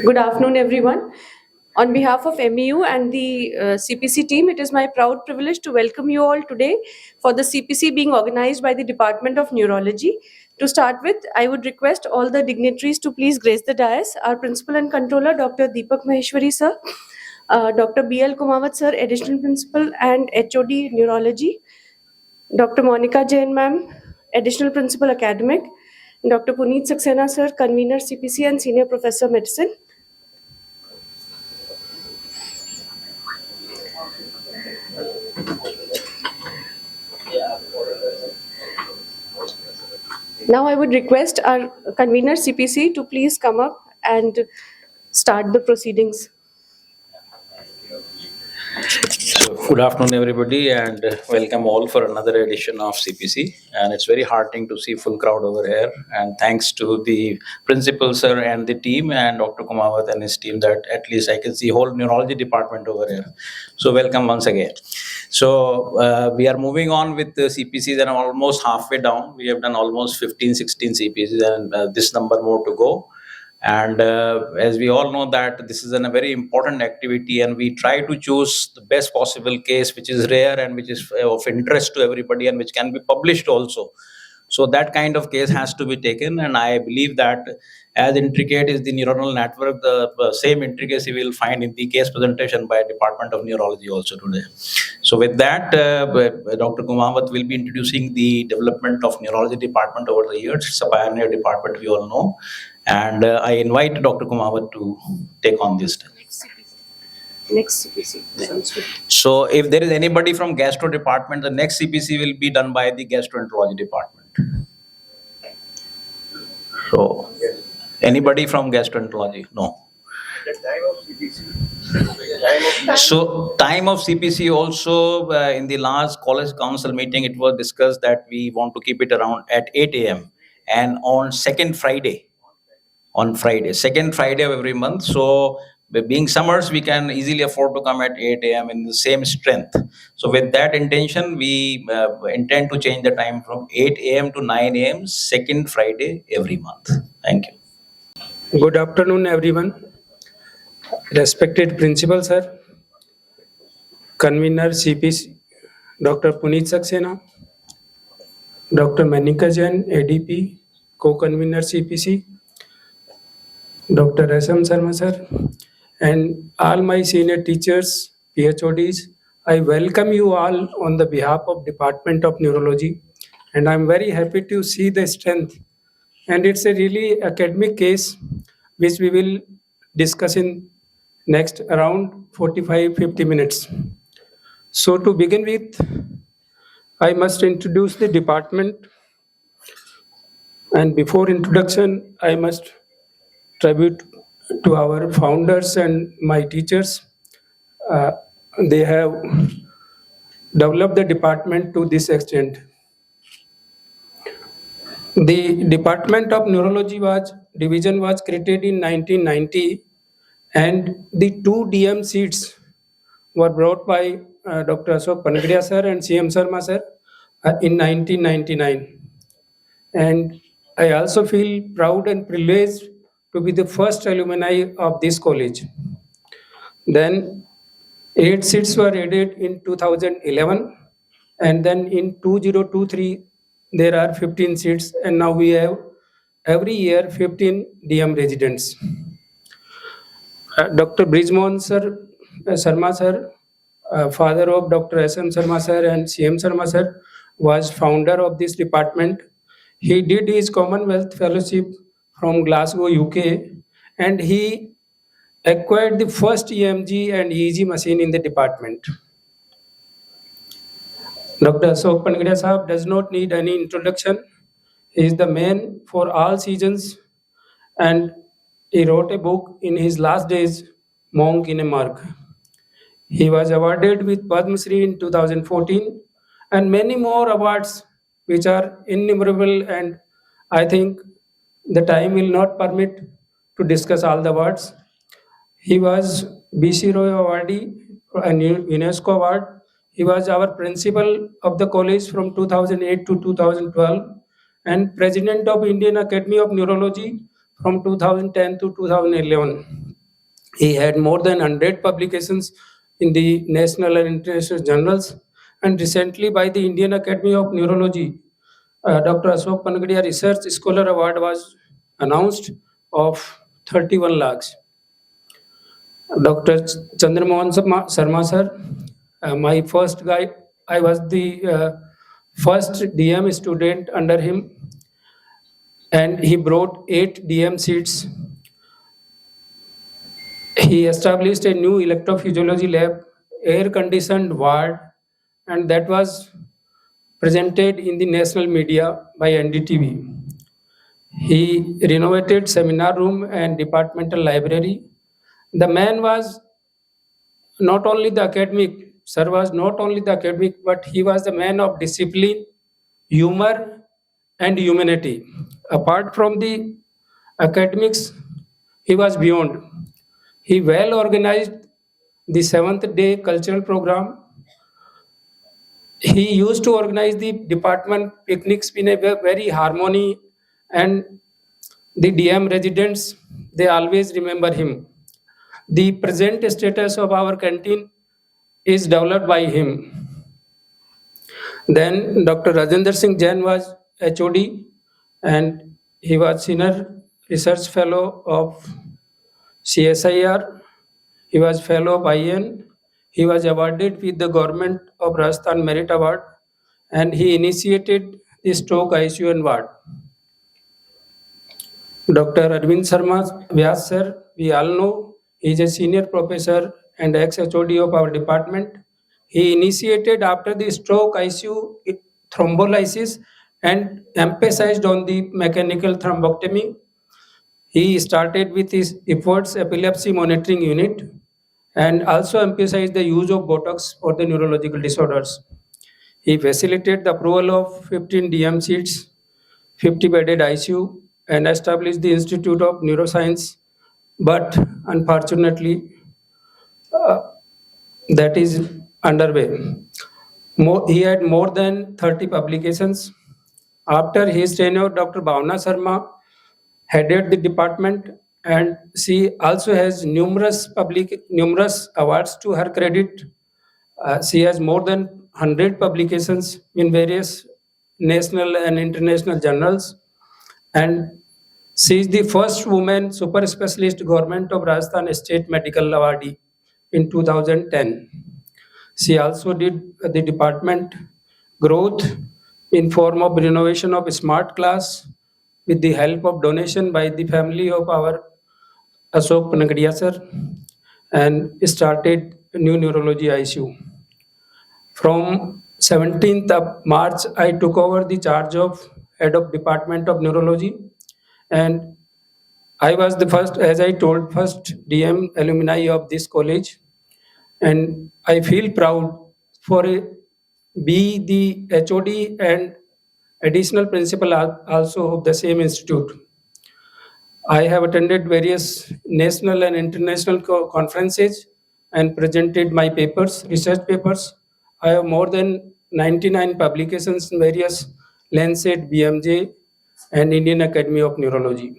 Good afternoon, everyone. On behalf of MEU and the CPC team, it is my proud privilege to welcome you all today for the CPC being organized by the Department of Neurology. To start with, I would request all the dignitaries to please grace the dais. Our Principal and Controller, Dr. Deepak Maheshwari sir, Dr. B.L. Kumawat sir, Additional Principal and HOD Neurology, Dr. Monica Jain ma'am, Additional Principal Academic, Dr. Puneet Saxena sir, Convener CPC and Senior Professor Medicine. Now I would request our convener CPC to please come up and start the proceedings. So, good afternoon, everybody, and welcome all for another edition of CPC. And it's very heartening to see full crowd over here. And thanks to the principal sir and the team, and Dr. Kumawat and his team, that at least I can see whole neurology department over here. So, welcome once again. So, we are moving on with the CPCs, and almost halfway down. We have done almost 15, 16 CPCs, and this number more to go. And as we all know that this is a very important activity, and we try to choose the best possible case which is rare and which is of interest to everybody and which can be published also. So that kind of case has to be taken, and I believe that as intricate is the neuronal network, the same intricacy we will find in the case presentation by Department of Neurology also today. So with that, Dr. Kumawat will be introducing the development of neurology department over the years. It's a pioneer department, we all know. And I invite Dr. Kumawat to take on this. Next CPC. So if there is anybody from gastro department, the next CPC will be done by the gastroenterology department. So anybody from gastroenterology? No. So time of CPC also in the last college council meeting, it was discussed that we want to keep it around at 8 a.m. and on second Friday of every month. So being summers, we can easily afford to come at 8 a.m. in the same strength. So with that intention, we intend to change the time from 8 a.m. to 9 a.m. second Friday every month. Thank you. Good afternoon, everyone. Respected Principal Sir, Convener CPC, Dr. Puneet Saxena, Dr. Monica Jain, ADP, Co-Convener CPC, Dr. SM Sharma Sir, and all my senior teachers, PHODs, I welcome you all on the behalf of Department of Neurology, and I'm very happy to see the strength. And it's a really academic case which we will discuss in next around 45-50 minutes. So to begin with, I must introduce the department. And before introduction, I must tribute to our founders and my teachers. They have developed the department to this extent. The Department of Neurology division was created in 1990, and the 2 DM seats were brought by Dr. Ashok Panagriya sir and CM Sharma sir in 1999. And I also feel proud and privileged to be the first alumni of this college. Then 8 seats were added in 2011, and then in 2023 there are 15 seats, and now we have every year 15 DM residents. Dr. Brijmohan sir, Sharma sir, father of Dr. SM Sharma sir and CM Sharma sir, was founder of this department. He did his Commonwealth Fellowship from Glasgow, UK, and he acquired the first EMG and EEG machine in the department. Dr. Ashok Panagriya Sahab does not need any introduction. He is the man for all seasons, and he wrote a book in his last days, Monk in a Morgue. He was awarded with Padma Shri in 2014 and many more awards which are innumerable, and I think the time will not permit to discuss all the awards. He was BC Roy awardee and UNESCO award. He was our principal of the college from 2008 to 2012 and president of Indian Academy of Neurology from 2010 to 2011. He had more than 100 publications in the national and international journals, and recently by the Indian Academy of Neurology, Dr. Ashok Panagdia Research Scholar Award was announced of 31 lakhs. Dr. Chandramohan Sarma sir, my first guy, I was the first DM student under him, and he brought 8 DM seats. He established a new electrophysiology lab, air-conditioned ward, and that was presented in the national media by NDTV. He renovated seminar room and departmental library. The man was not only the academic, sir was not only the academic, but he was the man of discipline, humor, and humanity. Apart from the academics, he was beyond. He well organized the seventh day cultural program. He used to organize the department picnics in a very harmony, and the DM residents, they always remember him. The present status of our canteen is developed by him. Then Dr. Rajendra Singh Jain was HOD, and he was senior research fellow of CSIR. He was fellow of IN. He was awarded with the Government of Rajasthan Merit Award, and he initiated the stroke ICU and ward. Dr. Arvind Sharma Vyas sir, we all know he is a senior professor and ex-HOD of our department. He initiated after the stroke ICU thrombolysis and emphasized on the mechanical thrombectomy. He started with his efforts epilepsy monitoring unit and also emphasized the use of Botox for the neurological disorders. He facilitated the approval of 15 DM seats, 50 bedded ICU, and established the Institute of Neuroscience. But unfortunately, that is underway. He had more than 30 publications. After his tenure, Dr. Bhavna Sharma headed the department, and she also has numerous awards to her credit. She has more than 100 publications in various national and international journals, and she is the first woman super specialist Government of Rajasthan State Medical Awardee in 2010. She also did the department growth in form of renovation of smart class with the help of donation by the family of our Ashok Panagdia sir, and started new neurology ICU. From 17th of March, I took over the charge of head of Department of Neurology, and I was the first, as I told, first DM alumni of this college, and I feel proud for be the HOD and additional principal also of the same institute. I have attended various national and international conferences and presented my papers, research papers. I have more than 99 publications in various Lancet, BMJ, and Indian Academy of Neurology.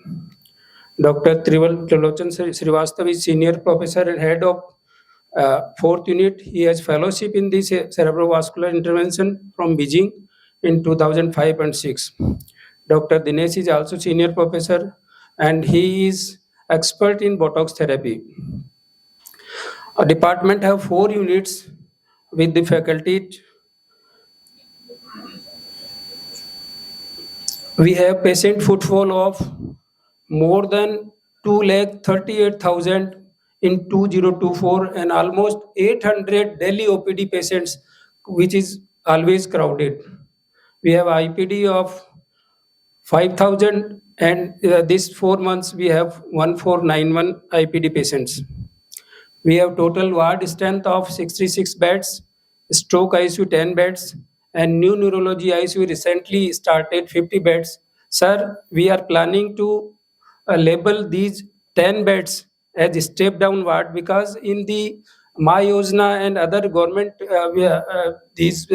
Dr. Trilochan Srivastava is senior professor and head of 4th unit. He has fellowship in the cerebrovascular intervention from Beijing in 2005 and 6. Dr. Dinesh is also senior professor, and he is expert in Botox therapy. A department have 4 units with the faculty. We have patient footfall of more than 2,38,000 in 2024 and almost 800 daily OPD patients, which is always crowded. We have IPD of 5,000, and this 4 months we have 1,491 IPD patients. We have total ward strength of 66 beds, stroke ICU 10 beds, and new neurology ICU recently started 50 beds. Sir, we are planning to label these 10 beds as step down ward, because in the My Yojana and other government these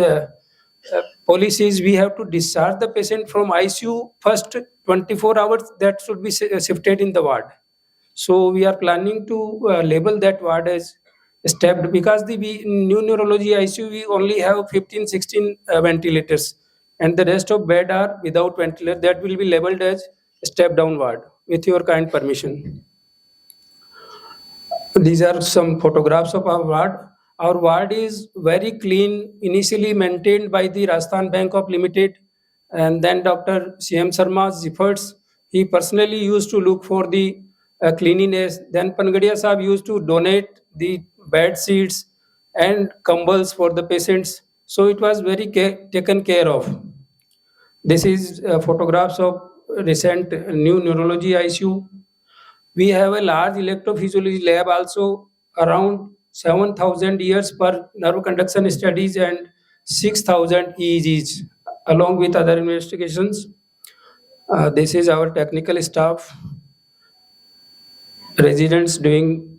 policies, we have to discharge the patient from ICU first 24 hours that should be shifted in the ward. So we are planning to label that ward as stepped, because in new neurology ICU we only have 15-16 ventilators, and the rest of bed are without ventilator. That will be labeled as step down ward, with your kind permission. These are some photographs of our ward. Our ward is very clean, initially maintained by the Rajasthan Bank of Limited, and then Dr. CM Sharma's efforts. He personally used to look for the cleanliness. Then Pangadia Sahab used to donate the bed sheets and kumbals for the patients. So it was very taken care of. This is photographs of recent new neurology ICU. We have a large electrophysiology lab also, around 7,000 years per nerve conduction studies and 6,000 EEGs, along with other investigations. This is our technical staff, residents doing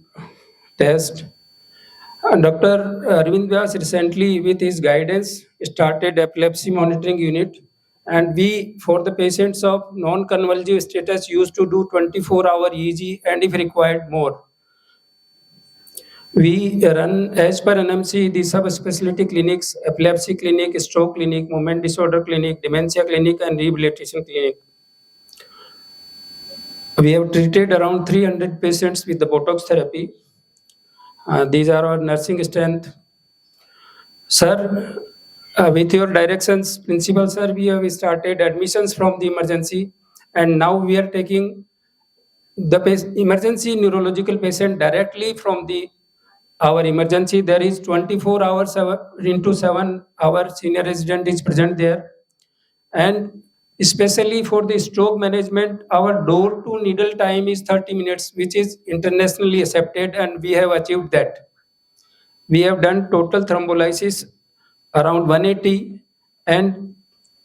test. Dr. Arvind Vyas recently, with his guidance, started epilepsy monitoring unit, and we, for the patients of non-convulsive status, used to do 24-hour EEG, and if required, more. We run, as per NMC, the subspecialty clinics: epilepsy clinic, stroke clinic, movement disorder clinic, dementia clinic, and rehabilitation clinic. We have treated around 300 patients with the Botox therapy. These are our nursing strength. Sir, with your directions, Principal Sir, we have started admissions from the emergency, and now we are taking the emergency neurological patient directly from our emergency. There is 24 hours into 7 hours senior resident is present there, and especially for the stroke management, our door to needle time is 30 minutes, which is internationally accepted, and we have achieved that. We have done total thrombolysis around 180 and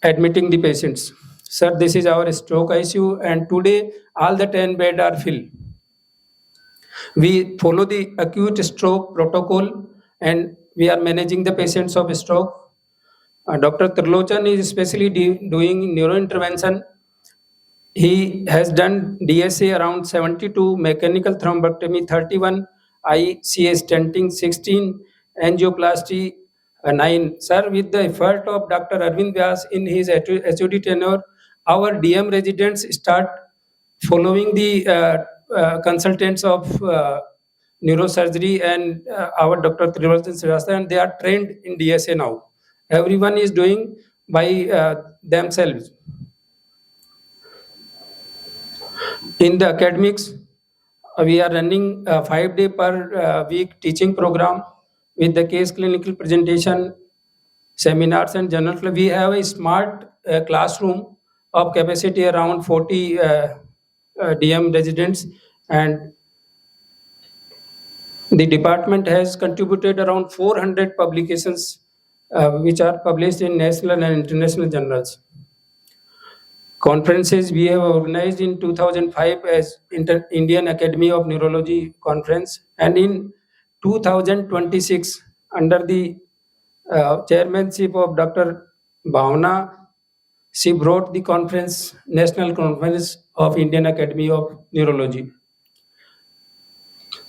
admitting the patients. Sir, this is our stroke ICU, and today all the 10 beds are filled. We follow the acute stroke protocol, and we are managing the patients of stroke. Dr. Trilochan is especially doing neurointervention. He has done DSA around 72, mechanical thrombectomy 31, ICA stenting 16, angioplasty 9. Sir, with the effort of Dr. Arvind Vyas in his HOD tenure, our DM residents start following the consultants of neurosurgery and our Dr. Trilochan Srivastava, and they are trained in DSA now. Everyone is doing by themselves. In the academics, we are running a 5-day per week teaching program with the case clinical presentation, seminars, and journal club. We have a smart classroom of capacity around 40 DM residents, and the department has contributed around 400 publications which are published in national and international journals. Conferences we have organized in 2005 as Indian Academy of Neurology Conference, and in 2026 under the chairmanship of Dr. Bhavna, she brought the conference, National Conference of Indian Academy of Neurology.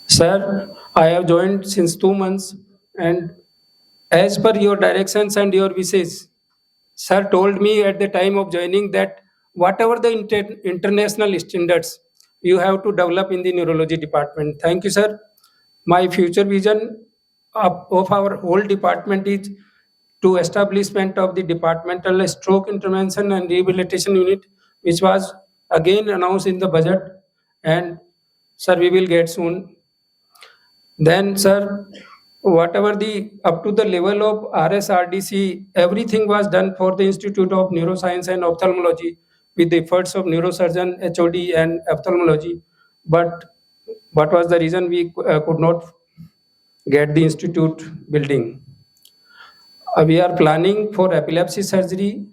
Sir, I have joined since 2 months, and as per your directions and your wishes, sir told me at the time of joining that whatever the international standards you have to develop in the neurology department. Thank you, sir. My future vision of our whole department is to establishment of the departmental stroke intervention and rehabilitation unit, which was again announced in the budget, and sir, we will get soon. Then, sir, whatever the up to the level of RSRDC, everything was done for the Institute of Neuroscience and Ophthalmology with the efforts of neurosurgeon, HOD, and ophthalmology. But what was the reason we could not get the institute building? We are planning for epilepsy surgery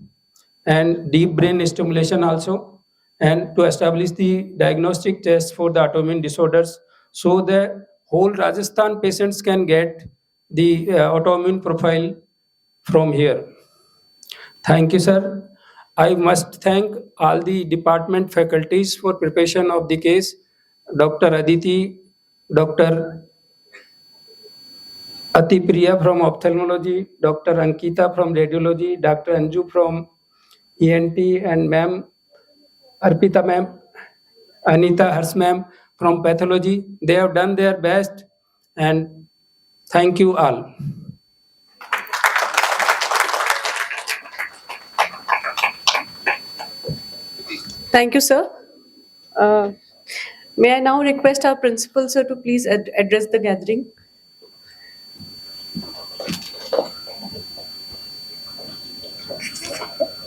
and deep brain stimulation also, and to establish the diagnostic test for the autoimmune disorders, so the whole Rajasthan patients can get the autoimmune profile from here. Thank you, sir. I must thank all the department faculties for preparation of the case. Dr. Aditi, Dr. Atipriya from ophthalmology, Dr. Ankita from radiology, Dr. Anju from ENT, and ma'am Arpita ma'am, Anita Hers ma'am from pathology. They have done their best, and thank you all. Thank you, sir. Uh, May I now request our principal, sir, to please address the gathering?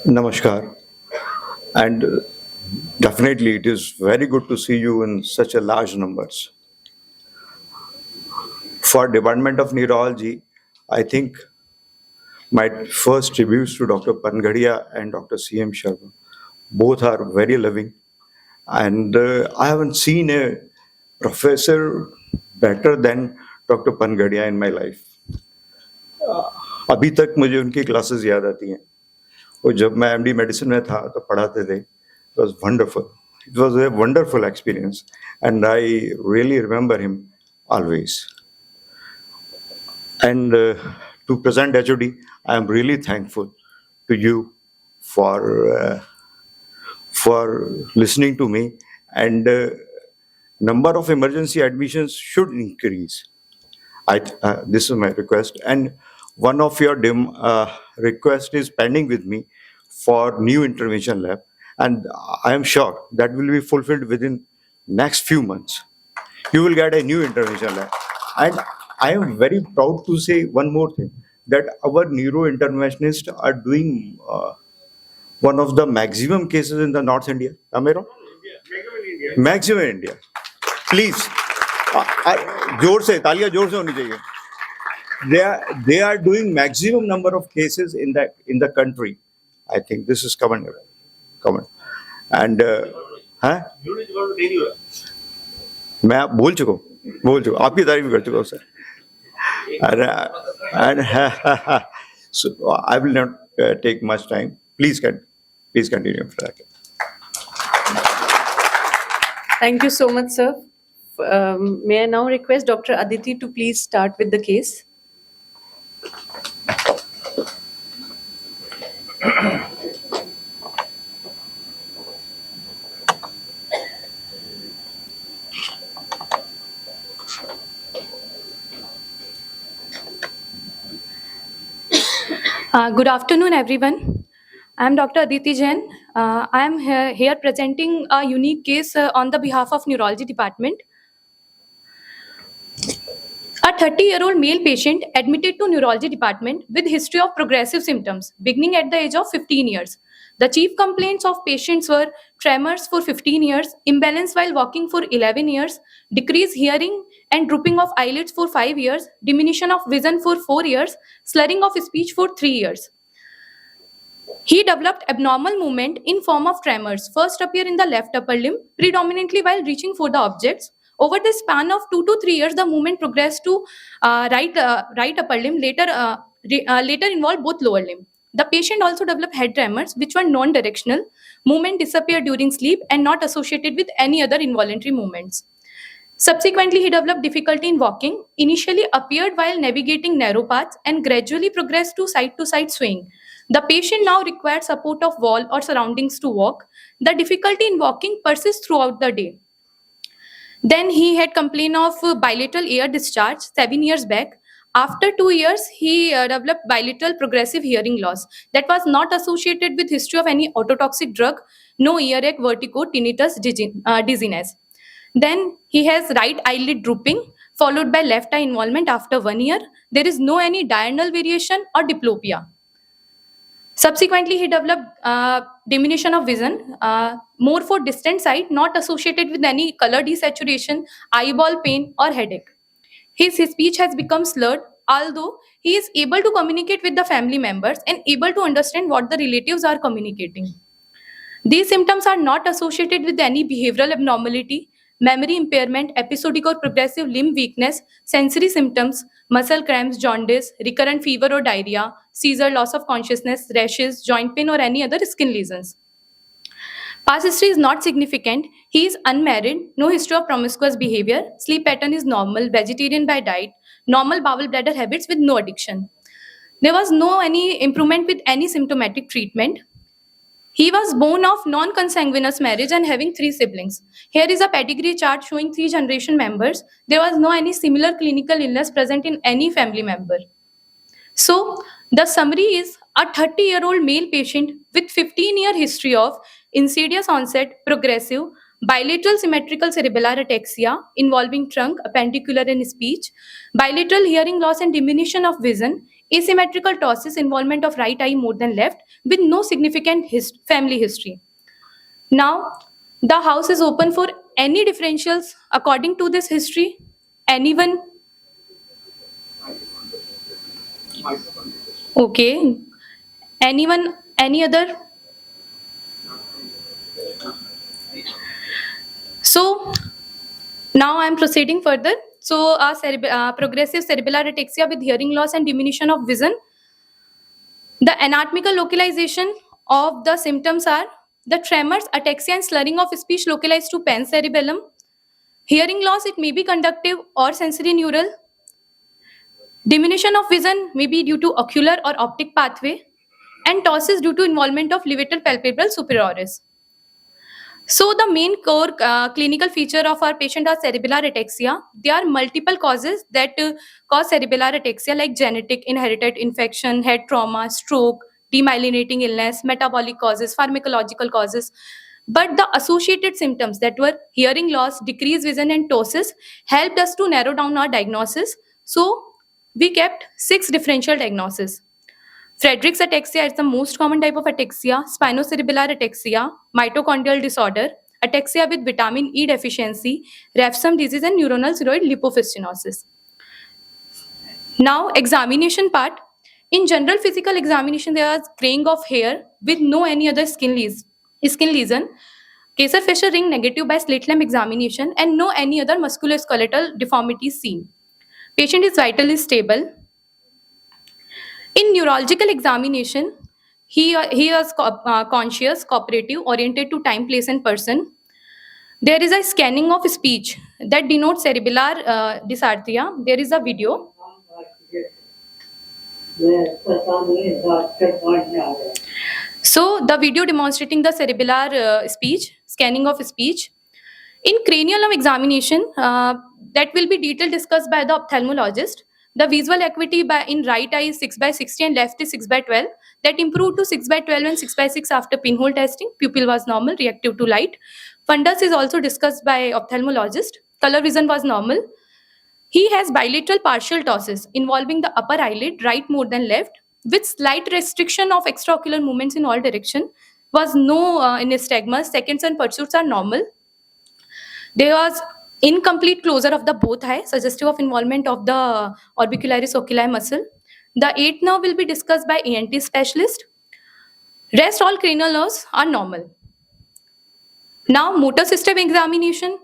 Namaskar. And definitely, it is very good to see you in such a large numbers. For Department of Neurology, I think my first tributes to Dr. Pangadia and Dr. C.M. Sharma. Both are very loving. And I haven't seen a professor better than Dr. Pangadia in my life. अभी तक मुझे उनकी classes याद आती हैं. और जब मैं एमडी मेडिसिन में था तो पढ़ाते थे. It was wonderful. It was a wonderful experience, and I really remember him always. And to present HOD, I am really thankful to you for listening to me. And number of emergency admissions should increase. This is my request. And one of your request is pending with me for new intervention lab, and I am sure that will be fulfilled within next few months. You will get a new intervention lab. And I am very proud to say one more thing, that our neurointerventionists are doing one of the maximum cases in the North India. Am I wrong? Maximum in India. Please, जोर से तालियां जोर से होनी चाहिए. They are doing maximum number of cases in the country. I think this is commendable. And मैं बोल चुका हूँ, आपकी तारीफ भी कर चुका हूँ sir. And so I will not take much time. Please continue for that. Thank you so much, sir. May I now request Dr. Aditi to please start with the case? Good afternoon, everyone. I am Dr. Aditi Jain. I am here presenting a unique case on the behalf of Neurology Department. A 30-year-old male patient admitted to Neurology Department with history of progressive symptoms beginning at the age of 15 years. The chief complaints of patients were tremors for 15 years, imbalance while walking for 11 years, decreased hearing and drooping of eyelids for 5 years, diminution of vision for 4 years, slurring of speech for 3 years. He developed abnormal movement in form of tremors, first appear in the left upper limb, predominantly while reaching for the objects. Over the span of 2 to 3 years, the movement progressed to right upper limb, later involved both lower limb. The patient also developed head tremors, which were non-directional. Movement disappeared during sleep and not associated with any other involuntary movements. Subsequently, he developed difficulty in walking, initially appeared while navigating narrow paths and gradually progressed to side swaying. The patient now required support of wall or surroundings to walk. The difficulty in walking persists throughout the day. Then he had complained of bilateral ear discharge 7 years back. After 2 years, he developed bilateral progressive hearing loss that was not associated with history of any ototoxic drug, no earache, vertigo, tinnitus, dizziness. Then he has right eyelid drooping followed by left eye involvement after 1 year. There is no any diurnal variation or diplopia. Subsequently, he developed diminution of vision, more for distant sight, not associated with any color desaturation, eyeball pain, or headache. His speech has become slurred, although he is able to communicate with the family members and able to understand what the relatives are communicating. These symptoms are not associated with any behavioral abnormality. memory impairment, episodic or progressive limb weakness, sensory symptoms, muscle cramps, jaundice, recurrent fever or diarrhea, seizure, loss of consciousness, rashes, joint pain, or any other skin lesions. Past history is not significant. He is unmarried, no history of promiscuous behavior, sleep pattern is normal, vegetarian by diet, normal bowel bladder habits with no addiction. There was no any improvement with any symptomatic treatment. He was born of non-consanguineous marriage and having 3 siblings. Here is a pedigree chart showing 3 generation members. There was no any similar clinical illness present in any family member. So the summary is a 30-year-old male patient with 15-year history of insidious onset, progressive, bilateral symmetrical cerebellar ataxia involving trunk, appendicular and speech, bilateral hearing loss and diminution of vision, asymmetrical ptosis, involvement of right eye more than left with no significant family history. Now, the house is open for any differentials according to this history. Anyone? Okay. Anyone? Any other? So now I am proceeding further. So progressive cerebellar ataxia with hearing loss and diminution of vision. The anatomical localization of the symptoms are the tremors, ataxia and slurring of speech localized to pens cerebellum. Hearing loss, it may be conductive or sensory neural. Diminution of vision may be due to ocular or optic pathway, and ptosis due to involvement of levator palpebral superioris. So the main core clinical feature of our patient are cerebellar ataxia. There are multiple causes that cause cerebellar ataxia, like genetic, inherited infection, head trauma, stroke, demyelinating illness, metabolic causes, pharmacological causes. But the associated symptoms that were hearing loss, decreased vision and ptosis helped us to narrow down our diagnosis. So we kept 6 differential diagnoses. Friedreich's ataxia is the most common type of ataxia, spinocerebellar ataxia, mitochondrial disorder, ataxia with vitamin E deficiency, Refsum disease and neuronal ceroid lipofuscinosis. Now, examination part. In general physical examination, there was graying of hair with no any other skin lesion. Kaiser-Fisher ring negative by slit lamp examination and no any other musculoskeletal deformities seen. Patient is vitally stable. In neurological examination, he was conscious, cooperative, oriented to time, place, and person. There is a scanning of speech that denotes cerebellar dysarthria. There is a video. So the video demonstrating the cerebellar speech, scanning of speech. In cranial nerve examination, that will be detailed discussed by the ophthalmologist. The visual acuity in right eye is 6/60 and left is 6/12. That improved to 6/12 and 6/6 after pinhole testing. Pupil was normal, reactive to light. Fundus is also discussed by ophthalmologist. Color vision was normal. He has bilateral partial ptosis involving the upper eyelid, right more than left, with slight restriction of extraocular movements in all direction. Was no nystagmus. Seconds and pursuits are normal. There was incomplete closure of the both eye, suggestive of involvement of the orbicularis oculi muscle. The 8th nerve will be discussed by ENT specialist. Rest all cranial nerves are normal. Now, motor system examination.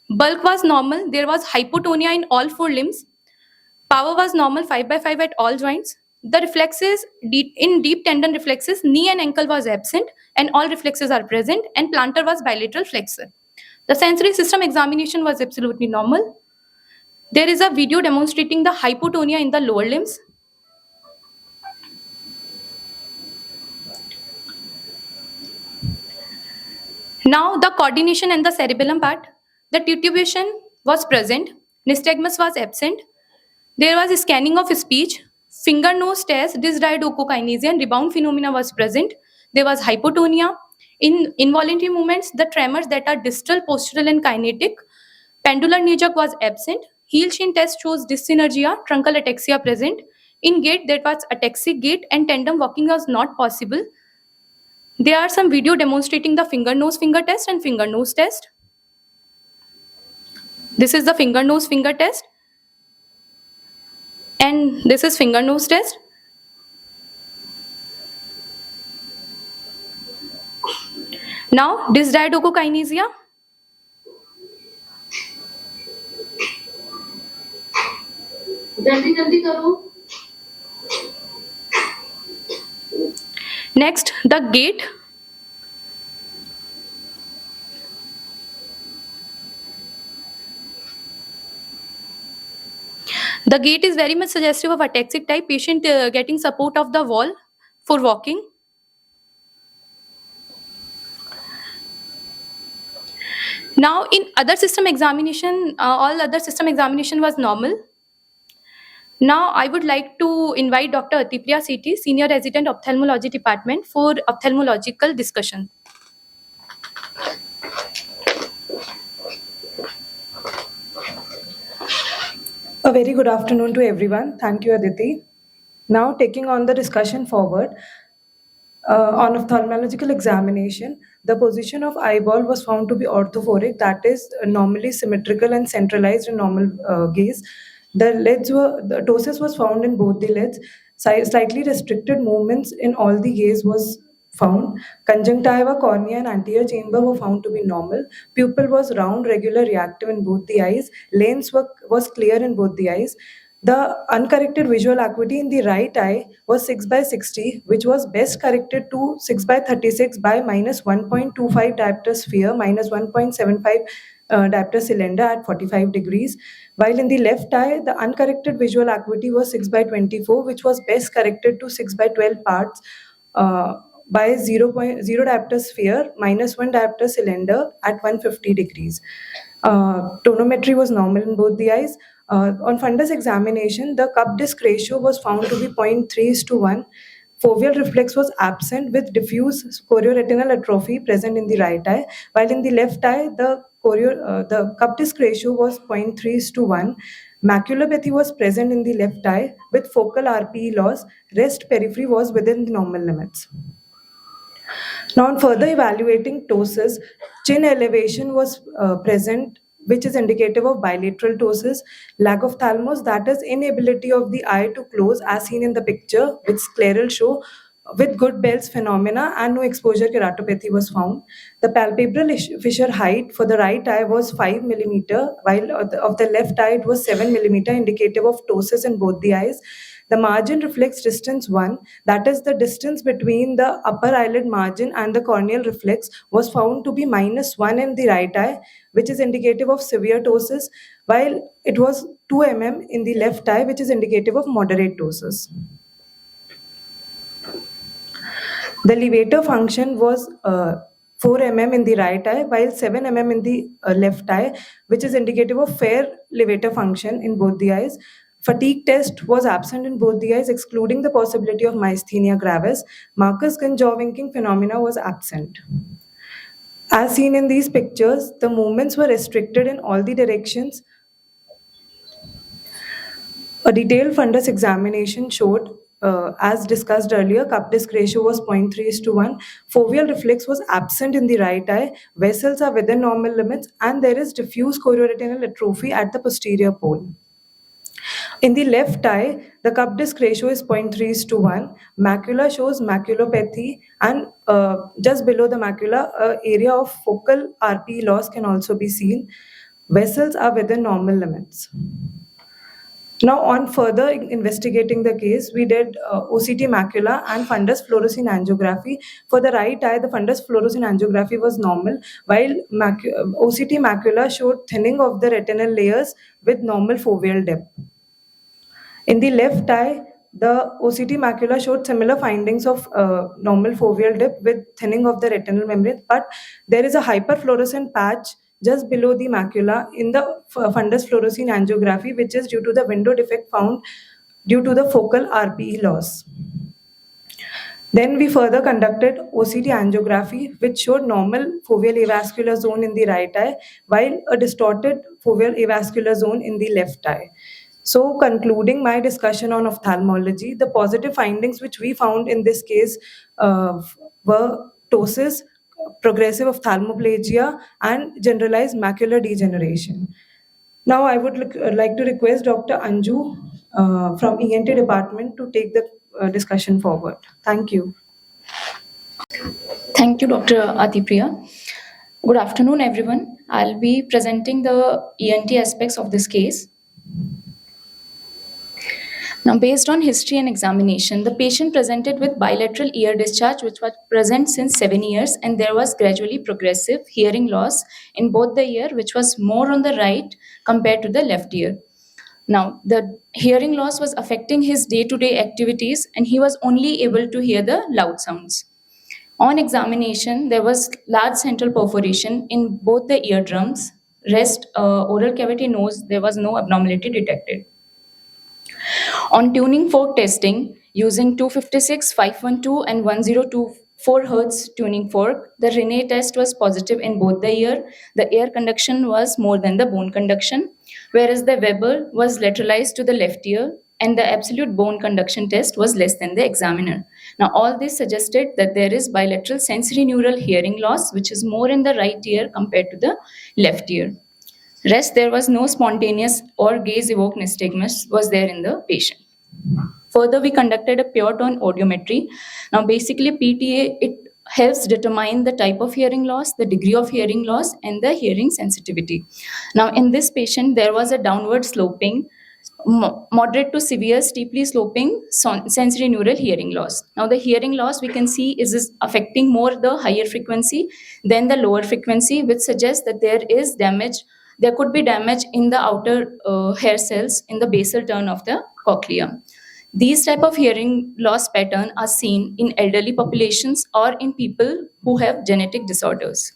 Bulk was normal. There was hypotonia in all 4 limbs. Power was normal, 5/5 at all joints. The reflexes, in deep tendon reflexes, knee and ankle was absent and all reflexes are present, and plantar was bilateral flexor. The sensory system examination was absolutely normal. There is a video demonstrating the hypotonia in the lower limbs. Now the coordination and the cerebellum part. The titubation was present. Nystagmus was absent. There was a scanning of speech. Finger nose test, dysdiadochokinesia and rebound phenomena was present. There was hypotonia. In involuntary movements, the tremors that are distal, postural and kinetic. Pendular knee jerk was absent. Heel shin test shows dyssynergia, truncal ataxia present. In gait, that was ataxic gait and tandem walking was not possible. There are some video demonstrating the finger nose finger test and finger nose test. This is the finger nose finger test. And this is finger nose test. Now, dysdiadochokinesia. जल्दी जल्दी करो. Next, the gait. The gait is very much suggestive of ataxic type patient getting support of the wall for walking. Now, in other system examination, all other system examination was normal. Now, I would like to invite Dr. Atipriya CT, Senior Resident Ophthalmology Department, for ophthalmological discussion. A very good afternoon to everyone. Thank you, Aditi. Now, taking on the discussion forward, on ophthalmological examination, the position of eyeball was found to be orthophoric, that is, normally symmetrical and centralized in normal gaze. The ptosis was found in both the lids. Slightly restricted movements in all the gaze was found. Conjunctiva, cornea, and anterior chamber were found to be normal. Pupil was round, regular, reactive in both the eyes. Lens was clear in both the eyes. The uncorrected visual acuity in the right eye was 6/60, which was best corrected to 6/36 by minus 1.25 diopter sphere, minus 1.75 diopter cylinder at 45 degrees. While in the left eye, the uncorrected visual acuity was 6/24, which was best corrected to 6/12 parts by 0.0 diopter sphere, minus 1 diopter cylinder at 150 degrees. Tonometry was normal in both the eyes. On fundus examination, the cup disc ratio was found to be 0.3:1. Foveal reflex was absent with diffuse chorioretinal atrophy present in the right eye, while in the left eye, the cup disc ratio was 0.3:1. Maculopathy was present in the left eye with focal RPE loss. Rest periphery was within the normal limits. Now, on further evaluating ptosis, chin elevation was present, which is indicative of bilateral ptosis. Lack of thalamus, that is inability of the eye to close as seen in the picture, which scleral show with good Bell's phenomena, and no exposure keratopathy was found. The palpebral fissure height for the right eye was 5 millimeter, while of the left eye it was 7 millimeter, indicative of ptosis in both the eyes. The margin reflex distance 1, that is the distance between the upper eyelid margin and the corneal reflex, was found to be -1 in the right eye, which is indicative of severe ptosis, while it was 2 mm in the left eye, which is indicative of moderate ptosis. The levator function was 4 mm in the right eye, while 7 mm in the left eye, which is indicative of fair levator function in both the eyes. Fatigue test was absent in both the eyes, excluding the possibility of myasthenia gravis. Marcus gun jaw winking phenomena was absent. As seen in these pictures, the movements were restricted in all the directions. A detailed fundus examination showed, as discussed earlier, cup disc ratio was 0.3:1. Foveal reflex was absent in the right eye. Vessels are within normal limits, and there is diffuse chorioretinal atrophy at the posterior pole. In the left eye, the cup disc ratio is 0.3:1. Macula shows maculopathy, and just below the macula, area of focal RPE loss can also be seen. Vessels are within normal limits. Now, on further investigating the case, we did OCT macula and fundus fluorescein angiography. For the right eye, the fundus fluorescein angiography was normal, while OCT macula showed thinning of the retinal layers with normal foveal depth. In the left eye, the OCT macula showed similar findings of normal foveal dip with thinning of the retinal membrane, but there is a hyperfluorescent patch just below the macula in the fundus fluorescein angiography, which is due to the window defect found due to the focal RPE loss. Then we further conducted OCT angiography, which showed normal foveal avascular zone in the right eye, while a distorted foveal avascular zone in the left eye. So, concluding my discussion on ophthalmology, the positive findings which we found in this case were ptosis, progressive ophthalmoplegia, and generalized macular degeneration. Now, I would like to request Dr. Anju from ENT department to take the discussion forward. Thank you. Thank you, Dr. Atipriya. Good afternoon, everyone. I'll be presenting the ENT aspects of this case. Now, based on history and examination, the patient presented with bilateral ear discharge, which was present since 7 years, and there was gradually progressive hearing loss in both the ear, which was more on the right compared to the left ear. Now, the hearing loss was affecting his day to day activities, and he was only able to hear the loud sounds. On examination, there was large central perforation in both the eardrums. Rest, oral cavity nose, there was no abnormality detected. On tuning fork testing, using 256, 512, and 1024 Hz tuning fork, the Rene test was positive in both the ear. The air conduction was more than the bone conduction, whereas the Weber was lateralized to the left ear, and the absolute bone conduction test was less than the examiner. Now, all this suggested that there is bilateral sensory neural hearing loss, which is more in the right ear compared to the left ear. Rest, there was no spontaneous or gaze-evoked nystagmus was there in the patient. Further, we conducted a pure tone audiometry. Now, basically, PTA, it helps determine the type of hearing loss, the degree of hearing loss, and the hearing sensitivity. Now, in this patient, there was a downward sloping, moderate to severe, steeply sloping sensory neural hearing loss. Now, the hearing loss we can see is affecting more the higher frequency than the lower frequency, which suggests that there is damage. There could be damage in the outer hair cells in the basal turn of the cochlea. These type of hearing loss pattern are seen in elderly populations or in people who have genetic disorders.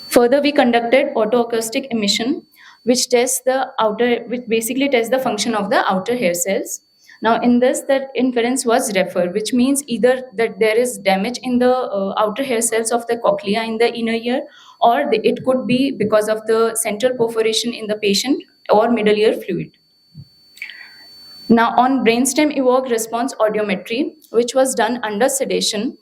Further, we conducted autoacoustic emission, which basically tests the function of the outer hair cells. Now, in this, the inference was refer, which means either that there is damage in the outer hair cells of the cochlea in the inner ear, or it could be because of the central perforation in the patient or middle ear fluid. Now, on brainstem evoked response audiometry, which was done under sedation,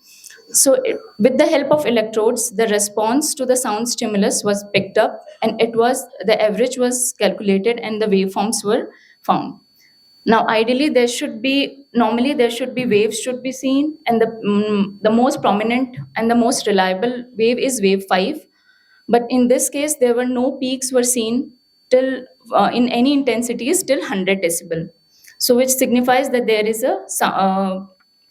with the help of electrodes, the response to the sound stimulus was picked up, and the average was calculated, and the waveforms were found. Now, ideally, normally there should be waves should be seen, and the most prominent and the most reliable wave is wave 5. But in this case, there were no peaks were seen till in any intensities till 100 decibel. So, which signifies that there is a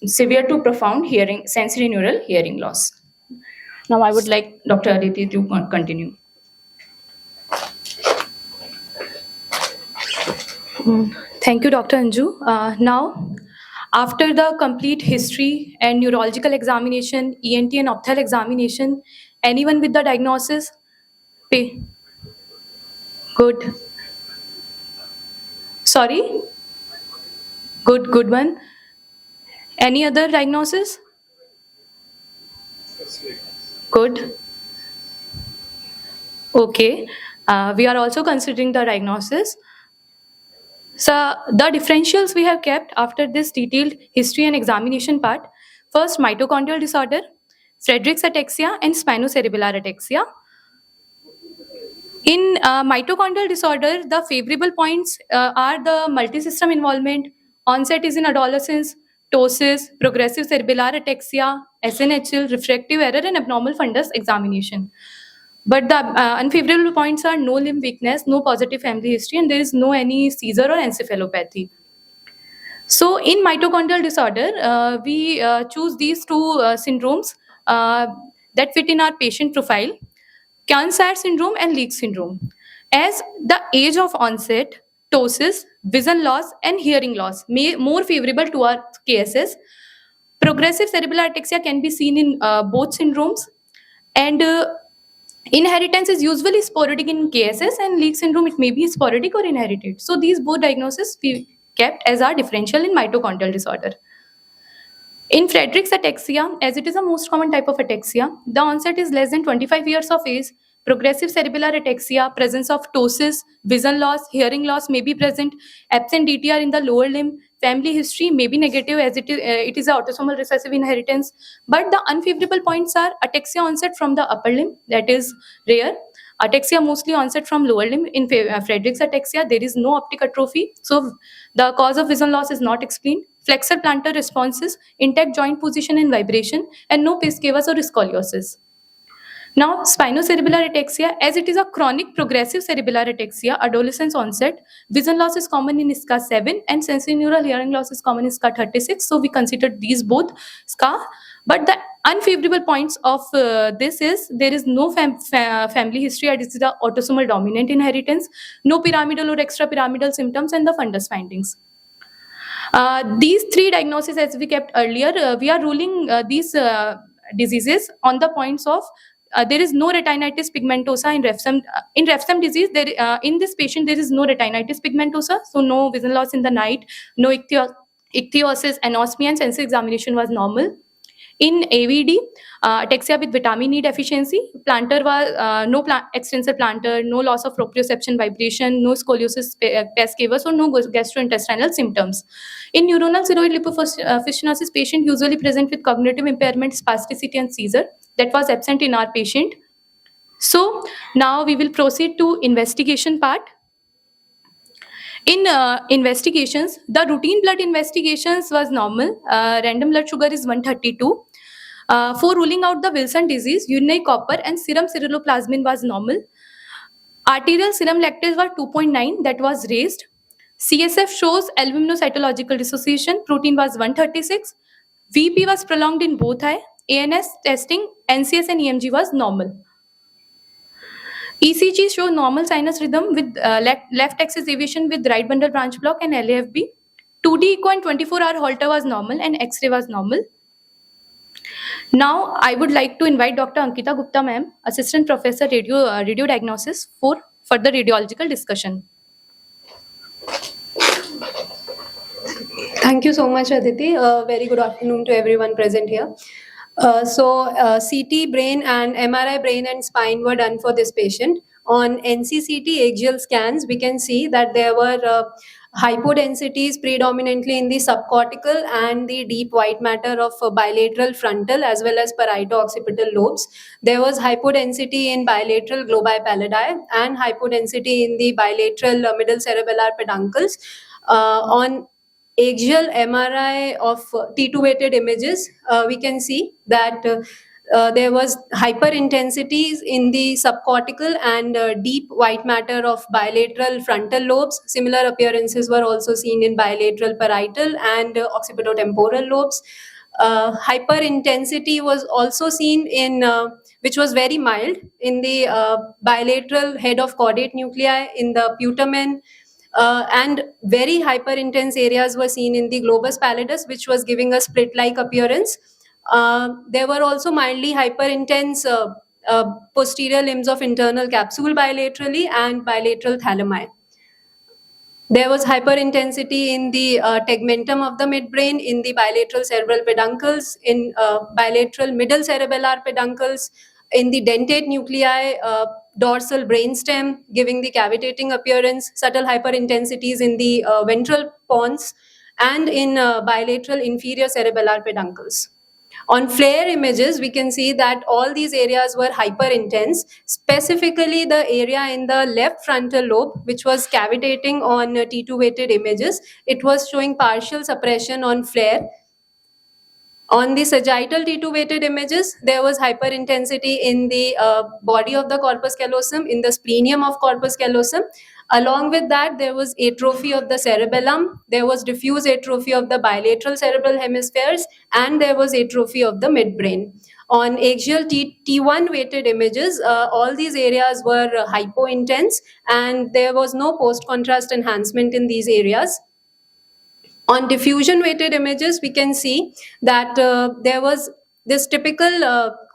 severe to profound sensory neural hearing loss. Now, I would like Dr. Aditi to continue. Thank you, Dr. Anju. Now, after the complete history and neurological examination, ENT and opthal examination, anyone with the diagnosis? Good. Sorry? Good one. Any other diagnosis? Good. Okay. We are also considering the diagnosis. So the differentials we have kept after this detailed history and examination part. First, mitochondrial disorder, Friedreich's ataxia, and spinocerebellar ataxia. In mitochondrial disorder, the favorable points are the multisystem involvement, onset is in adolescence, ptosis, progressive cerebellar ataxia, SNHL, refractive error, and abnormal fundus examination. But the unfavorable points are no limb weakness, no positive family history, and there is no any seizure or encephalopathy. So in mitochondrial disorder, we choose these two syndromes that fit in our patient profile, Kearns-Sayre syndrome and Leak syndrome. As the age of onset, ptosis, vision loss, and hearing loss may more favorable to our cases. Progressive cerebellar ataxia can be seen in both syndromes, and inheritance is usually sporadic in KSS, and Leak syndrome, it may be sporadic or inherited. So these both diagnoses we kept as our differential in mitochondrial disorder. In Friedreich's ataxia, as it is a most common type of ataxia, the onset is less than 25 years of age. Progressive cerebellar ataxia, presence of ptosis, vision loss, hearing loss may be present, absent DTR in the lower limb, family history may be negative as it is an autosomal recessive inheritance. But the unfavorable points are ataxia onset from the upper limb, that is rare. Ataxia mostly onset from lower limb. In Friedreich's ataxia, there is no optic atrophy, so the cause of vision loss is not explained. Flexor plantar responses, intact joint position and vibration, and no pes cavus or scoliosis. Now, spinocerebellar ataxia, as it is a chronic progressive cerebellar ataxia, adolescence onset, vision loss is common in SCA 7 and sensorineural hearing loss is common in SCA 36. So we considered these both SCA. But the unfavorable points of this is there is no family history, and this is the autosomal dominant inheritance, no pyramidal or extrapyramidal symptoms, and the fundus findings. These three diagnoses, as we kept earlier, we are ruling these diseases on the points of there is no retinitis pigmentosa in Refsum. In Refsum disease, in this patient there is no retinitis pigmentosa, so no vision loss in the night, no ichthyosis, anosmia, and sensory examination was normal. In AVD, ataxia with vitamin E deficiency, plantar was extensor plantar, no loss of proprioception vibration, no scoliosis pes cavus, or no gastrointestinal symptoms. In neuronal ceroid lipofuscinosis, patient usually present with cognitive impairment, spasticity, and seizure. That was absent in our patient. So now we will proceed to investigation part. In investigations, the routine blood investigations was normal. Random blood sugar is 132. For ruling out the Wilson disease, urinary copper and serum ceruloplasmin was normal. Arterial serum lactate was 2.9, that was raised. CSF shows albuminocytological dissociation, protein was 136. VP was prolonged in both eye. ANS testing, NCS and EMG was normal. ECG show normal sinus rhythm with left axis deviation with right bundle branch block and LAFB. 2D echo and 24-hour Holter was normal and X-ray was normal. Now I would like to invite Dr. Ankita Gupta ma'am, Assistant Professor Radio Diagnosis, for further radiological discussion. Thank you so much, Aditi. Very good afternoon to everyone present here. CT brain and MRI brain and spine were done for this patient. On NCCT axial scans, we can see that there were hypodensities predominantly in the subcortical and the deep white matter of bilateral frontal as well as parieto-occipital lobes. There was hypodensity in bilateral globi pallidi and hypodensity in the bilateral middle cerebellar peduncles. On axial MRI of T2 weighted images, we can see that there was hyperintensities in the subcortical and deep white matter of bilateral frontal lobes. Similar appearances were also seen in bilateral parietal and occipitotemporal lobes. Hyperintensity was also seen in, which was very mild, in the bilateral head of caudate nuclei, in the putamen, and very hyperintense areas were seen in the globus pallidus, which was giving a split-like appearance. There were also mildly hyperintense posterior limbs of internal capsule bilaterally and bilateral thalami. There was hyperintensity in the tegmentum of the midbrain, in the bilateral cerebral peduncles, in bilateral middle cerebellar peduncles, in the dentate nuclei, dorsal brainstem, giving the cavitating appearance, subtle hyperintensities in the ventral pons, and in bilateral inferior cerebellar peduncles. On FLAIR images, we can see that all these areas were hyperintense, specifically the area in the left frontal lobe, which was cavitating on T2 weighted images. It was showing partial suppression on FLAIR. On the sagittal T2 weighted images, there was hyperintensity in the body of the corpus callosum, in the splenium of corpus callosum. Along with that, there was atrophy of the cerebellum, there was diffuse atrophy of the bilateral cerebral hemispheres, and there was atrophy of the midbrain. On axial T1 weighted images, all these areas were hypointense, and there was no post-contrast enhancement in these areas. On diffusion weighted images, we can see that there was this typical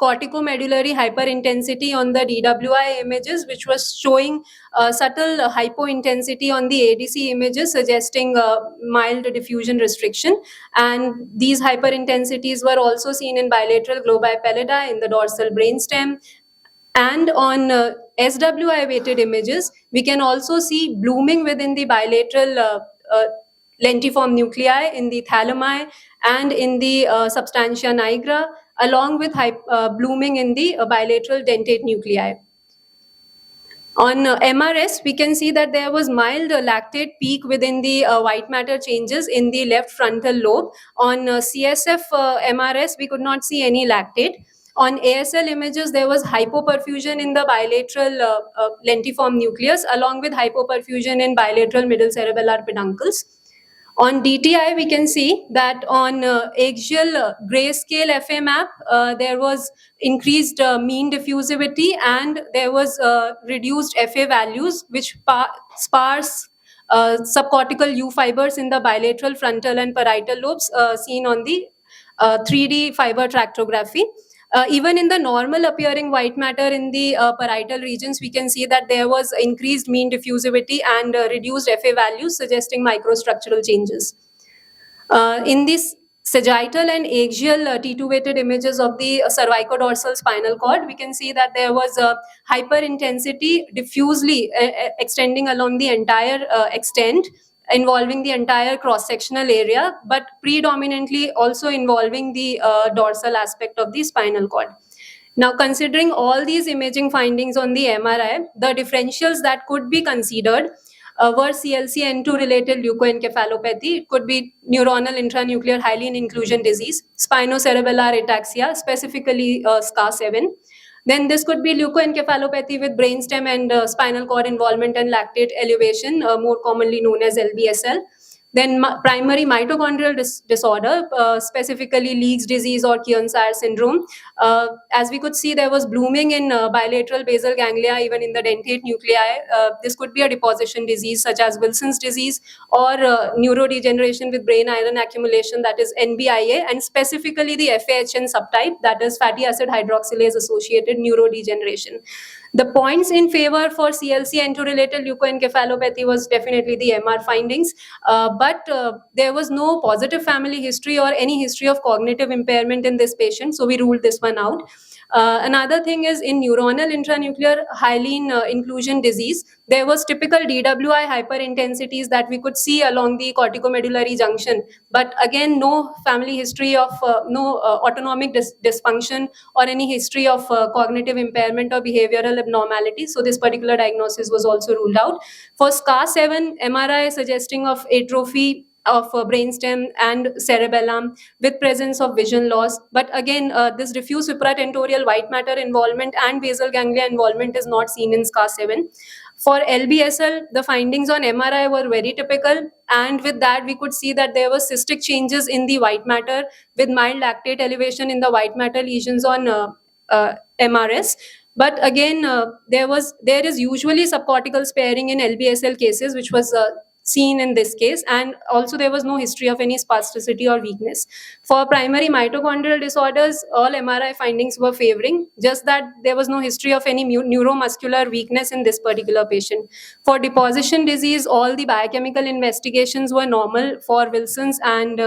corticomedullary hyperintensity on the DWI images, which was showing subtle hypointensity on the ADC images, suggesting mild diffusion restriction. And these hyperintensities were also seen in bilateral globi pallidi, in the dorsal brainstem. And on SWI weighted images, we can also see blooming within the bilateral lentiform nuclei, in the thalami, and in the substantia nigra, along with blooming in the bilateral dentate nuclei. On MRS, we can see that there was mild lactate peak within the white matter changes in the left frontal lobe. On CSF MRS, we could not see any lactate. On ASL images, there was hypoperfusion in the bilateral lentiform nucleus along with hypoperfusion in bilateral middle cerebellar peduncles. On DTI, we can see that on axial grayscale FA map, there was increased mean diffusivity and there was reduced FA values, which sparse subcortical U fibers in the bilateral frontal and parietal lobes seen on the 3D fiber tractography. Even in the normal appearing white matter in the parietal regions, we can see that there was increased mean diffusivity and reduced FA values, suggesting microstructural changes. In these sagittal and axial T2 weighted images of the cervicodorsal spinal cord, we can see that there was a hyperintensity diffusely extending along the entire extent, involving the entire cross-sectional area, but predominantly also involving the dorsal aspect of the spinal cord. Now, considering all these imaging findings on the MRI, the differentials that could be considered were CLC-N2 related leukoencephalopathy. It could be neuronal intranuclear hyaline inclusion disease, spinocerebellar ataxia, specifically SCA7. Then this could be leukoencephalopathy with brainstem and spinal cord involvement and lactate elevation, more commonly known as LBSL. Then primary mitochondrial disorder, specifically Leig's disease or Kearns-Sayre syndrome. As we could see, there was blooming in bilateral basal ganglia, even in the dentate nuclei. This could be a deposition disease such as Wilson's disease or neurodegeneration with brain iron accumulation, that is NBIA, and specifically the FAHN subtype, that is fatty acid hydroxylase associated neurodegeneration. The points in favor for CLC-N2 related leukoencephalopathy was definitely the MR findings, but there was no positive family history or any history of cognitive impairment in this patient, so we ruled this one out. Another thing is in neuronal intranuclear hyaline inclusion disease, there was typical DWI hyperintensities that we could see along the corticomedullary junction, but again, no family history of no autonomic dysfunction or any history of cognitive impairment or behavioral abnormality. So this particular diagnosis was also ruled out. For SCA7, MRI suggesting of atrophy of brainstem and cerebellum with presence of vision loss. But again, this diffuse supratentorial white matter involvement and basal ganglia involvement is not seen in SCA7. For LBSL, the findings on MRI were very typical, and with that we could see that there were cystic changes in the white matter with mild lactate elevation in the white matter lesions on MRS. But again, there is usually subcortical sparing in LBSL cases, which was seen in this case, and also there was no history of any spasticity or weakness. For primary mitochondrial disorders, all MRI findings were favoring, just that there was no history of any neuromuscular weakness in this particular patient. For deposition disease, all the biochemical investigations were normal for Wilson's and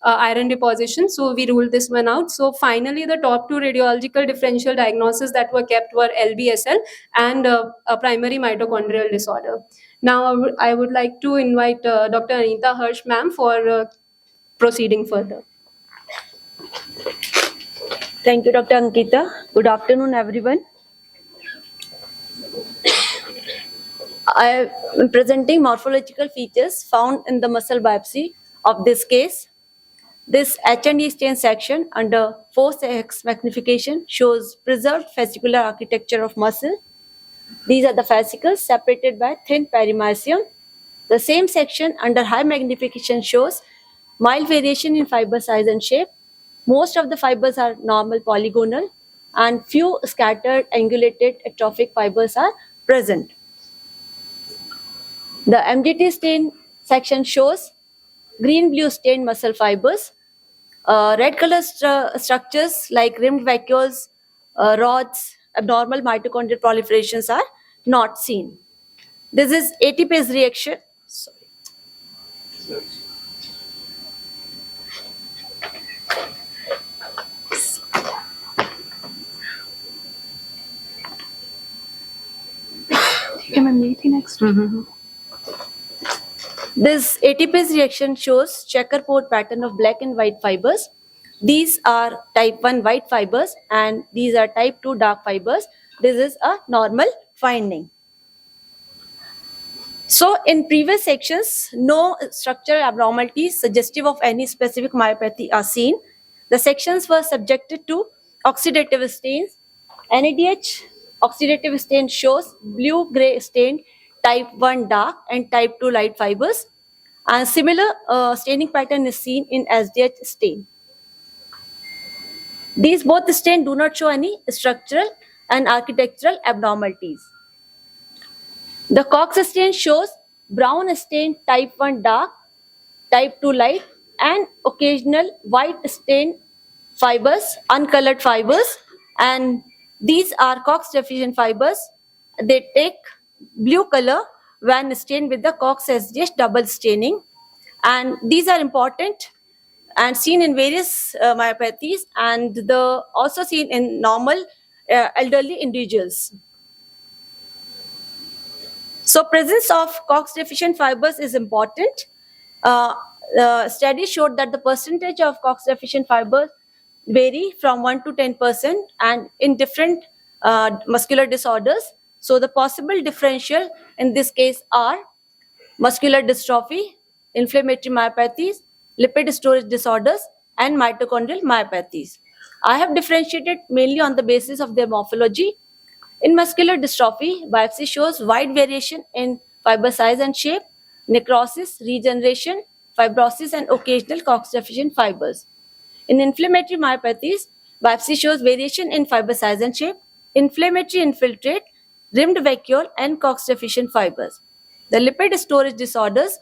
iron deposition, so we ruled this one out. So finally, the top two radiological differential diagnoses that were kept were LBSL and a primary mitochondrial disorder. Now, I would like to invite Dr. Anita Hirsch, ma'am, for proceeding further. Thank you, Dr. Ankita. Good afternoon, everyone. I am presenting morphological features found in the muscle biopsy of this case. This H&E stain section under 4x magnification shows preserved fascicular architecture of muscle. These are the fascicles separated by thin perimysium. The same section under high magnification shows mild variation in fiber size and shape. Most of the fibers are normal polygonal and few scattered angulated atrophic fibers are present. The MDT stain section shows green-blue stained muscle fibers. Red color structures like rimmed vacuoles, rods, abnormal mitochondrial proliferations are not seen. This is ATPase reaction. Sorry. This ATPase reaction shows checkerboard pattern of black and white fibers. These are type 1 white fibers and these are type 2 dark fibers. This is a normal finding. So in previous sections, no structural abnormalities suggestive of any specific myopathy are seen. The sections were subjected to oxidative stains. NADH oxidative stain shows blue-gray stained type 1 dark and type 2 light fibers. And similar staining pattern is seen in SDH stain. These both stains do not show any structural and architectural abnormalities. The Cox stain shows brown stain type 1 dark, type 2 light, and occasional white stain fibers, uncolored fibers, and these are Cox deficient fibers. They take blue color when stained with the Cox SDH double staining, and these are important and seen in various myopathies, and also seen in normal elderly individuals. So presence of Cox deficient fibers is important. Studies showed that the percentage of Cox deficient fibers vary from 1 to 10% and in different muscular disorders. So the possible differential in this case are muscular dystrophy, inflammatory myopathies, lipid storage disorders, and mitochondrial myopathies. I have differentiated mainly on the basis of their morphology. In muscular dystrophy, biopsy shows wide variation in fiber size and shape, necrosis, regeneration, fibrosis, and occasional Cox deficient fibers. In inflammatory myopathies, biopsy shows variation in fiber size and shape, inflammatory infiltrate, rimmed vacuole, and Cox deficient fibers. The lipid storage disorders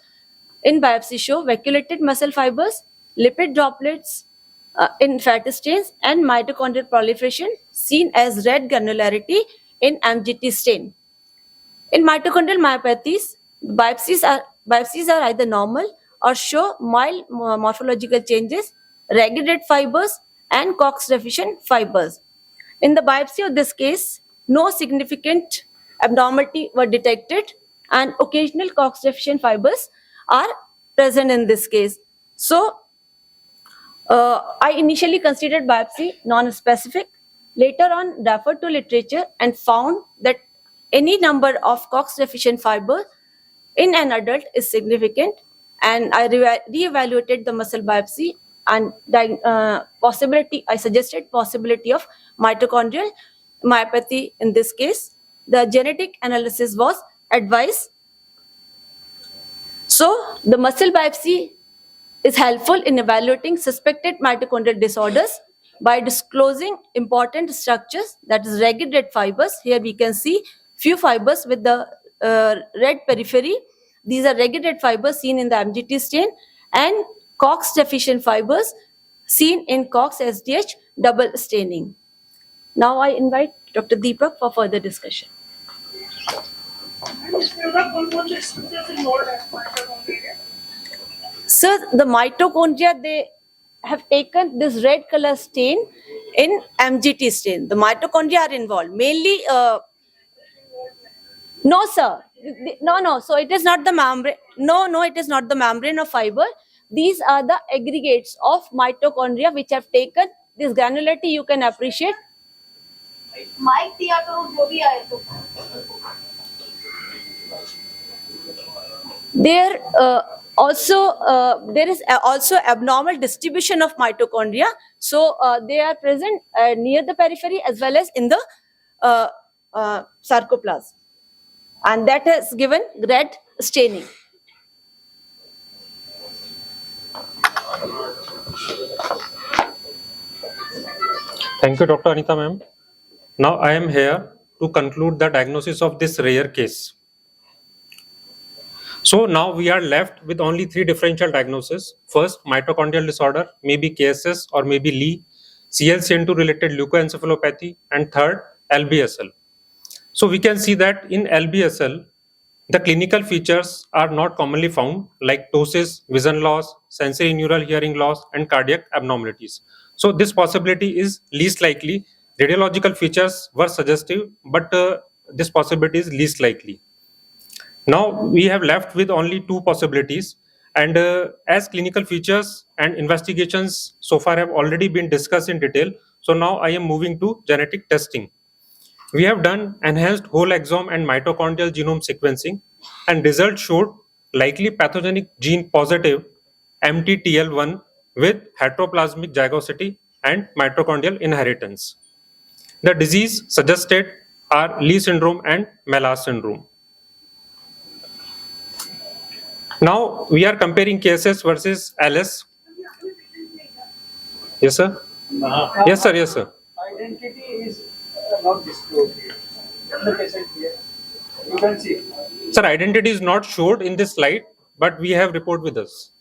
in biopsy show vacuolated muscle fibers, lipid droplets in fat stains, and mitochondrial proliferation seen as red granularity in MGT stain. In mitochondrial myopathies, biopsies are either normal or show mild morphological changes, ragged red fibers, and Cox deficient fibers. In the biopsy of this case, no significant abnormality were detected, and occasional Cox deficient fibers are present in this case. So, I initially considered biopsy non-specific. Later on, referred to literature and found that any number of Cox deficient fibers in an adult is significant, and I re-evaluated the muscle biopsy and I suggested possibility of mitochondrial myopathy in this case. The genetic analysis was advised. So the muscle biopsy is helpful in evaluating suspected mitochondrial disorders by disclosing important structures, that is ragged red fibers. Here we can see few fibers with the red periphery. These are ragged red fibers seen in the MGT stain, and Cox deficient fibers seen in Cox SDH double staining. Now I invite Dr. Deepak for further discussion. So the mitochondria, they have taken this red color stain in MGT stain. The mitochondria are involved. Mainly, no sir, no. So it is not the membrane. No, it is not the membrane of fiber. These are the aggregates of mitochondria which have taken this granularity. You can appreciate. There there is also abnormal distribution of mitochondria. So they are present near the periphery as well as in the sarcoplasm, and that has given red staining. Thank you, Dr. Anita ma'am. Now I am here to conclude the diagnosis of this rare case. So now we are left with only 3 differential diagnoses. First, mitochondrial disorder, maybe KSS or maybe Lee, CLCN2 related leukoencephalopathy, and third, LBSL. So we can see that in LBSL, the clinical features are not commonly found, like ptosis, vision loss, sensory neural hearing loss, and cardiac abnormalities. So this possibility is least likely. Radiological features were suggestive, but this possibility is least likely. Now we have left with only 2 possibilities, and as clinical features and investigations so far have already been discussed in detail, so now I am moving to genetic testing. We have done enhanced whole exome and mitochondrial genome sequencing, and results showed likely pathogenic gene positive MTTL1 with heteroplasmic zygosity and mitochondrial inheritance. The disease suggested are Lee syndrome and Melas syndrome. Now we are comparing KSS versus LS. Yes, sir. Yes, sir. Yes, sir. Identity is not disclosed here. The patient here. You can see. Sir, identity is not showed in this slide, but we have report with us.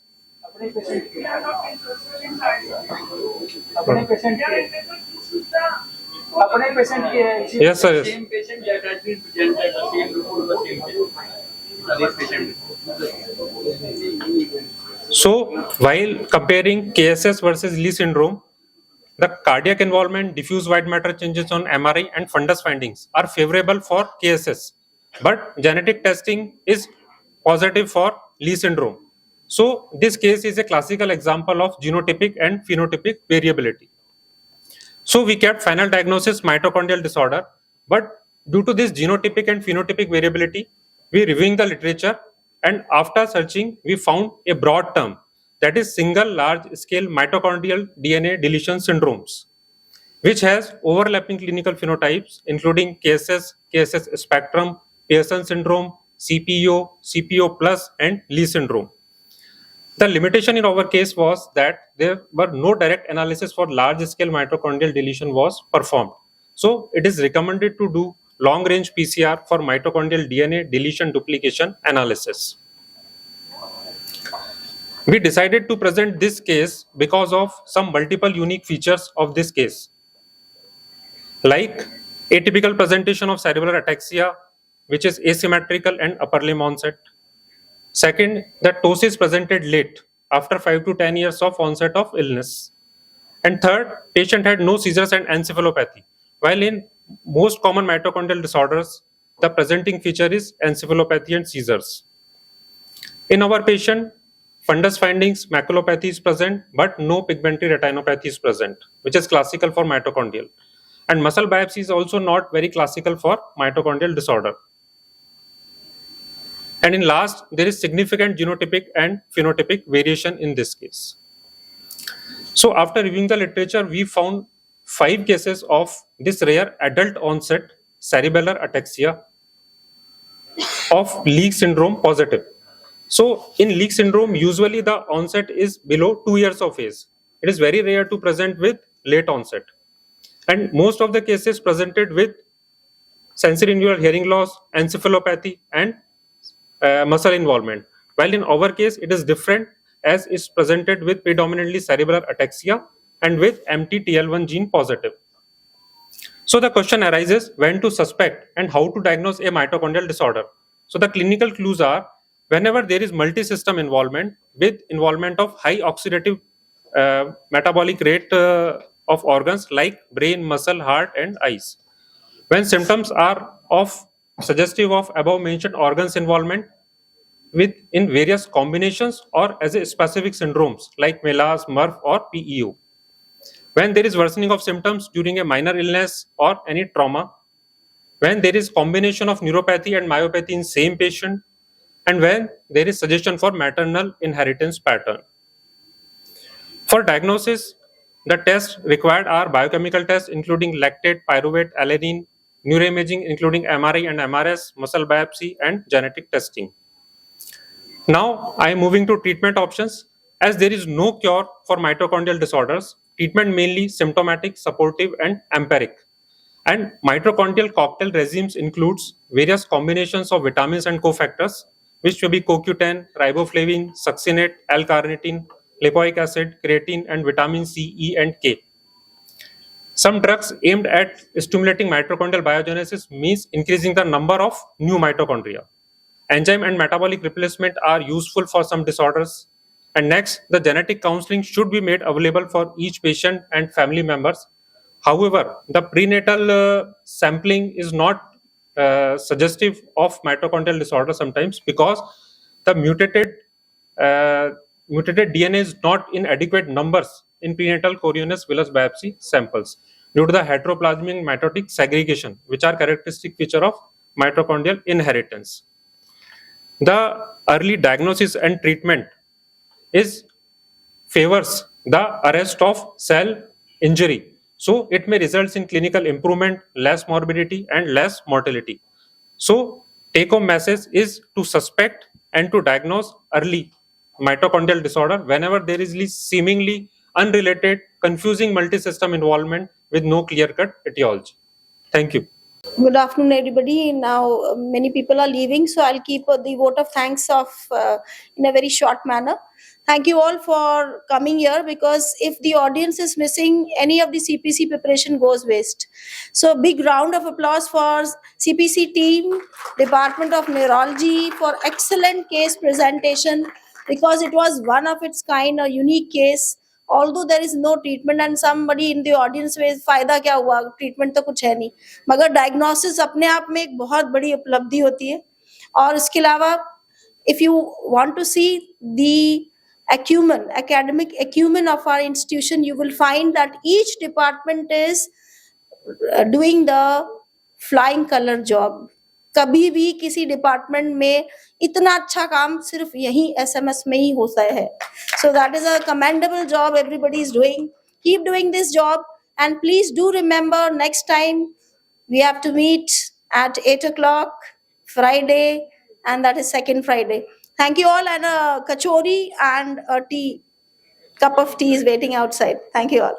अपने patient की अपने patient की अपने patient की है. Yes, sir. Yes. Same patient that has been presented the same report the same patient. So, while comparing KSS versus Lee syndrome, the cardiac involvement, diffuse white matter changes on MRI, and fundus findings are favorable for KSS, but genetic testing is positive for Lee syndrome. So, this case is a classical example of genotypic and phenotypic variability. So, we kept final diagnosis mitochondrial disorder, but due to this genotypic and phenotypic variability, we reviewing the literature, and after searching, we found a broad term, that is single large scale mitochondrial DNA deletion syndromes, which has overlapping clinical phenotypes including KSS, KSS spectrum, Pearson syndrome, CPO, CPO plus, and Lee syndrome. The limitation in our case was that there were no direct analysis for large scale mitochondrial deletion was performed. So it is recommended to do long range PCR for mitochondrial DNA deletion duplication analysis. We decided to present this case because of some multiple unique features of this case, like atypical presentation of cerebral ataxia, which is asymmetrical and upper limb onset. Second, the ptosis presented late, after 5 to 10 years of onset of illness. And third, patient had no seizures and encephalopathy, while in most common mitochondrial disorders, the presenting feature is encephalopathy and seizures. In our patient, fundus findings, maculopathy is present, but no pigmentary retinopathy is present, which is classical for mitochondrial. And muscle biopsy is also not very classical for mitochondrial disorder. And in last, there is significant genotypic and phenotypic variation in this case. So after reviewing the literature, we found 5 cases of this rare adult onset cerebellar ataxia of Leigh syndrome positive. So in Leigh syndrome, usually the onset is below 2 years of age. It is very rare to present with late onset. And most of the cases presented with sensorineural hearing loss, encephalopathy, and muscle involvement. While in our case, it is different, as is presented with predominantly cerebral ataxia and with MTTL1 gene positive. So the question arises when to suspect and how to diagnose a mitochondrial disorder. So the clinical clues are whenever there is multi-system involvement with involvement of high oxidative metabolic rate of organs like brain, muscle, heart, and eyes. When symptoms are suggestive of above mentioned organs involvement in various combinations or as a specific syndromes like MELAS, MRF, or PEO. When there is worsening of symptoms during a minor illness or any trauma, when there is combination of neuropathy and myopathy in same patient, and when there is suggestion for maternal inheritance pattern. For diagnosis, the tests required are biochemical tests including lactate, pyruvate, alanine, neuroimaging including MRI and MRS, muscle biopsy, and genetic testing. Now I am moving to treatment options. As there is no cure for mitochondrial disorders, treatment mainly symptomatic, supportive, and empiric. And mitochondrial cocktail regimes includes various combinations of vitamins and cofactors, which may be CoQ10, riboflavin, succinate, L-carnitine, lipoic acid, creatine, and vitamin C, E, and K. Some drugs aimed at stimulating mitochondrial biogenesis means increasing the number of new mitochondria. Enzyme and metabolic replacement are useful for some disorders. And next, the genetic counseling should be made available for each patient and family members. However, the prenatal sampling is not suggestive of mitochondrial disorder sometimes because the mutated DNA is not in adequate numbers in prenatal choriones villus biopsy samples due to the heteroplasmic mitotic segregation, which are characteristic feature of mitochondrial inheritance. The early diagnosis and treatment favors the arrest of cell injury. So it may result in clinical improvement, less morbidity, and less mortality. So take-home message is to suspect and to diagnose early mitochondrial disorder whenever there is seemingly unrelated, confusing multi-system involvement with no clear-cut etiology. Thank you. Good afternoon, everybody. Now, many people are leaving, so I'll keep the vote of thanks in a very short manner. Thank you all for coming here, because if the audience is missing, any of the CPC preparation goes waste. So, big round of applause for CPC team, Department of Neurology for excellent case presentation, because it was one of its kind, a unique case. Although there is no treatment and somebody in the audience में फायदा क्या हुआ, treatment तो कुछ है नहीं, मगर diagnosis अपने आप में एक बहुत बड़ी उपलब्धि होती है. और इसके अलावा if you want to see the acumen, academic acumen of our institution, you will find that each department is doing the flying color job. कभी भी किसी डिपार्टमेंट में इतना अच्छा काम सिर्फ यही SMS में ही होता है. So that is a commendable job everybody is doing. Keep doing this job, and please do remember next time we have to meet at 8 o'clock Friday, and that is second Friday. Thank you all, and a kachori and a cup of tea is waiting outside. Thank you all.